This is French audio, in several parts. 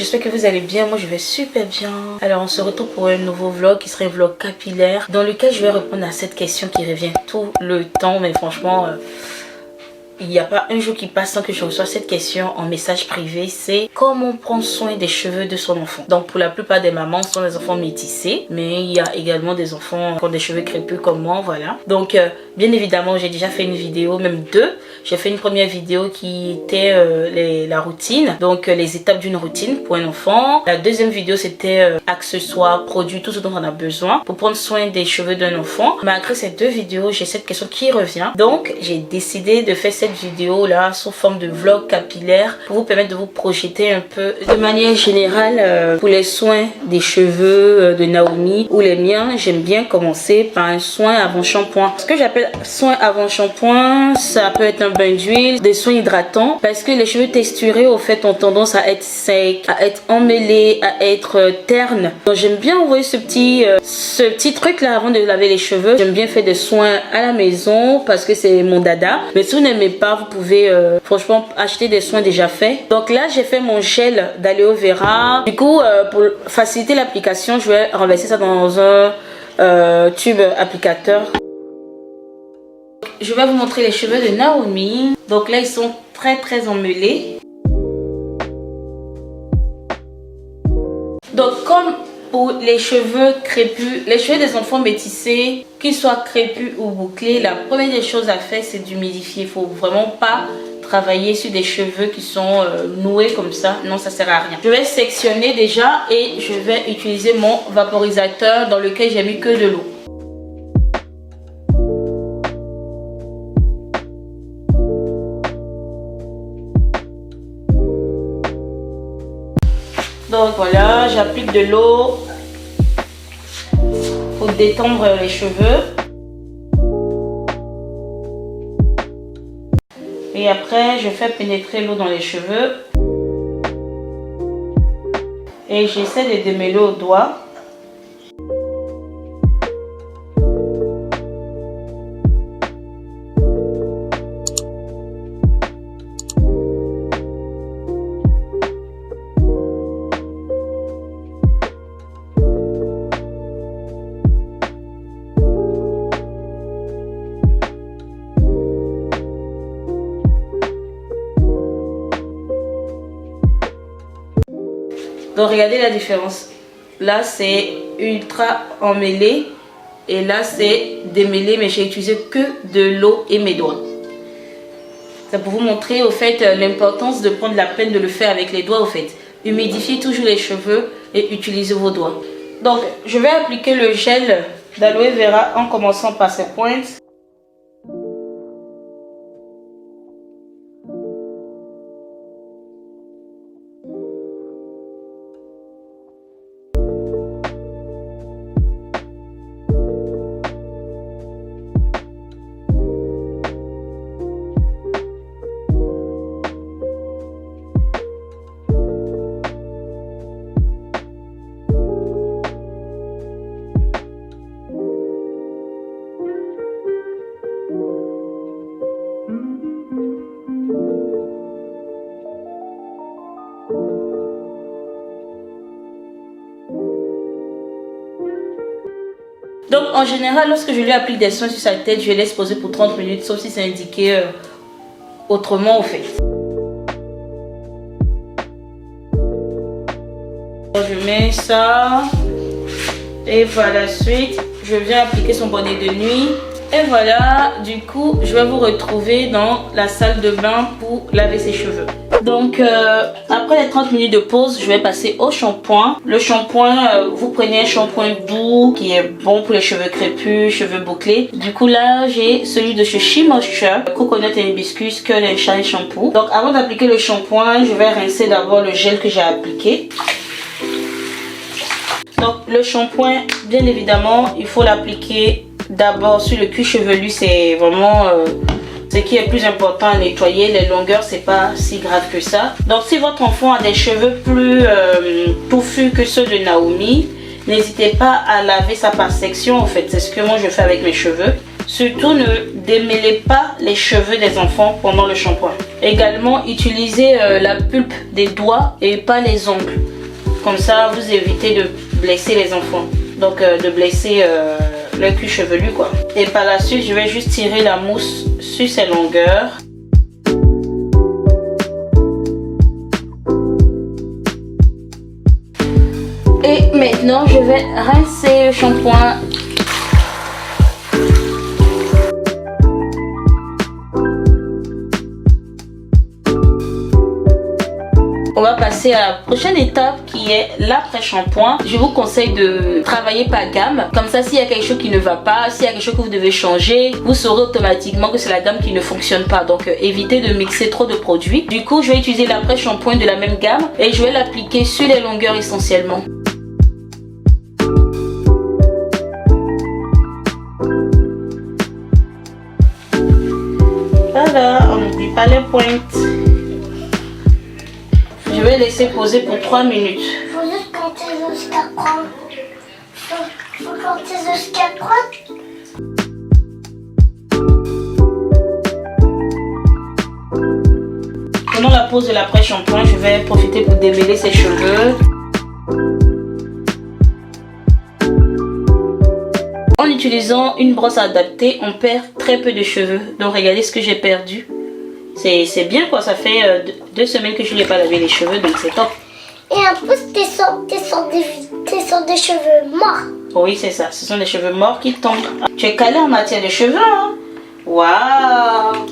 j'espère que vous allez bien. Moi je vais super bien. Alors on se retrouve pour un nouveau vlog qui serait un vlog capillaire dans lequel je vais répondre à cette question qui revient tout le temps. Mais franchement, il n'y a pas un jour qui passe sans que je reçoive cette question en message privé. C'est comment prendre soin des cheveux de son enfant. Donc pour la plupart des mamans, ce sont des enfants métissés. Mais il y a également des enfants qui ont des cheveux crépus comme moi, voilà. Donc bien évidemment, j'ai déjà fait une vidéo, même deux. J'ai fait une première vidéo qui était la routine. Donc les étapes d'une routine pour un enfant. La deuxième vidéo, c'était accessoires, produits, tout ce dont on a besoin pour prendre soin des cheveux d'un enfant. Malgré ces deux vidéos, j'ai cette question qui revient. Donc j'ai décidé de faire cette vidéo là sous forme de vlog capillaire pour vous permettre de vous projeter un peu de manière générale pour les soins des cheveux de Naomi ou les miens. J'aime bien commencer par un soin avant shampoing. Ce que j'appelle soin avant shampoing, ça peut être un bain d'huile, des soins hydratants, parce que les cheveux texturés au fait ont tendance à être secs, à être emmêlés, à être ternes. Donc j'aime bien envoyer ce petit truc là avant de laver les cheveux. J'aime bien faire des soins à la maison parce que c'est mon dada. Mais si vous n'aimez pas, vous pouvez franchement acheter des soins déjà faits. Donc là j'ai fait mon gel d'aloe vera. Du coup pour faciliter l'application, je vais renverser ça dans un tube applicateur. Je vais vous montrer les cheveux de Naomi. Donc là ils sont très emmêlés. Donc comme pour les cheveux crépus, les cheveux des enfants métissés, qu'ils soient crépus ou bouclés, la première des choses à faire c'est d'humidifier. Il ne faut vraiment pas travailler sur des cheveux qui sont noués comme ça. Non, ça sert à rien. Je vais sectionner déjà et je vais utiliser mon vaporisateur dans lequel j'ai mis que de l'eau. Donc voilà, j'applique de l'eau pour détendre les cheveux. Et après, je fais pénétrer l'eau dans les cheveux. Et j'essaie de démêler au doigt. Donc regardez la différence. Là c'est ultra emmêlé et là c'est démêlé, mais j'ai utilisé que de l'eau et mes doigts. C'est pour vous montrer au fait l'importance de prendre la peine de le faire avec les doigts au fait. Humidifiez toujours les cheveux et utilisez vos doigts. Donc je vais appliquer le gel d'aloe vera en commençant par ses pointes. Donc en général, lorsque je lui applique des soins sur sa tête, je laisse poser pour 30 minutes, sauf si c'est indiqué autrement au fait. Je mets ça et par la suite, je viens appliquer son bonnet de nuit. Et voilà, du coup, je vais vous retrouver dans la salle de bain pour laver ses cheveux. Donc, après les 30 minutes de pause, je vais passer au shampoing. Le shampoing, vous prenez un shampoing doux qui est bon pour les cheveux crépus, cheveux bouclés. Du coup, là, j'ai celui de chez She Moisture, Coconut and Hibiscus Curl and Shine Shampoo. Donc, avant d'appliquer le shampoing, je vais rincer d'abord le gel que j'ai appliqué. Donc, le shampoing, bien évidemment, il faut l'appliquer d'abord sur le cuir chevelu. C'est vraiment ce qui est plus important à nettoyer. Les longueurs, c'est pas si grave que ça. Donc si votre enfant a des cheveux plus touffus que ceux de Naomi, n'hésitez pas à laver ça par section. En fait, c'est ce que moi je fais avec mes cheveux. Surtout, ne démêlez pas les cheveux des enfants pendant le shampoing. Également, utilisez la pulpe des doigts et pas les ongles. Comme ça, vous évitez de blesser les enfants. Donc de blesser le cuir chevelu quoi. Et par la suite, je vais juste tirer la mousse sur ces longueurs. Et maintenant, je vais rincer le shampoing. On va passer à la prochaine étape qui est l'après-shampoing. Je vous conseille de travailler par gamme. Comme ça, s'il y a quelque chose qui ne va pas, s'il y a quelque chose que vous devez changer, vous saurez automatiquement que c'est la gamme qui ne fonctionne pas. Donc, évitez de mixer trop de produits. Du coup, je vais utiliser l'après-shampoing de la même gamme et je vais l'appliquer sur les longueurs essentiellement. Voilà, on n'oublie pas les pointes. Je vais laisser poser pour 3 minutes. Faut juste compter jusqu'à 3. Faut compter jusqu'à 3. Pendant la pause de l'après-shampoing, je vais profiter pour démêler ses cheveux. En utilisant une brosse adaptée, on perd très peu de cheveux. Donc regardez ce que j'ai perdu. C'est bien quoi, ça fait 2 semaines que je n'ai pas lavé les cheveux, donc c'est top. Et en plus, t'es sur des cheveux morts. Oui, c'est ça, ce sont des cheveux morts qui tombent. Tu es calé en matière de cheveux, hein? Waouh!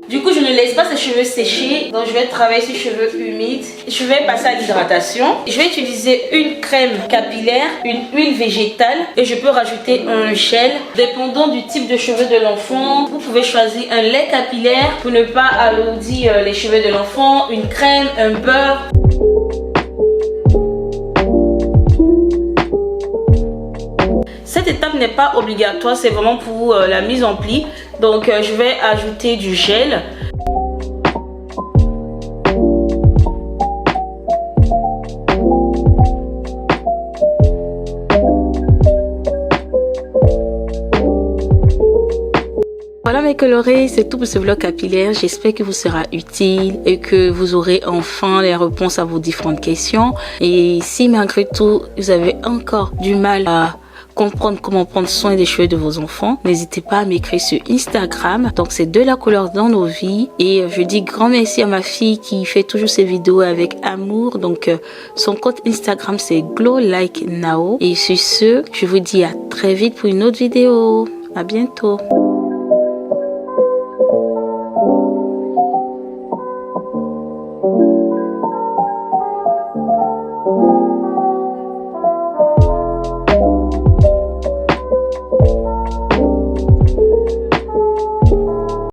Du coup, je ne laisse pas ces cheveux sécher, donc je vais travailler sur cheveux humides. Je vais passer à l'hydratation. Je vais utiliser une crème capillaire, une huile végétale et je peux rajouter un gel. Dépendant du type de cheveux de l'enfant, vous pouvez choisir un lait capillaire pour ne pas alourdir les cheveux de l'enfant, une crème, un beurre. Cette étape n'est pas obligatoire, c'est vraiment pour la mise en pli. Donc je vais ajouter du gel. Voilà mes colorés, c'est tout pour ce vlog capillaire. J'espère qu'il vous sera utile et que vous aurez enfin les réponses à vos différentes questions. Et si malgré tout, vous avez encore du mal à comprendre comment prendre soin des cheveux de vos enfants, n'hésitez pas à m'écrire sur Instagram. Donc c'est de la couleur dans nos vies. Et je dis grand merci à ma fille qui fait toujours ses vidéos avec amour. Donc son compte Instagram c'est Glow Like Now. Et sur ce, je vous dis à très vite pour une autre vidéo. À bientôt.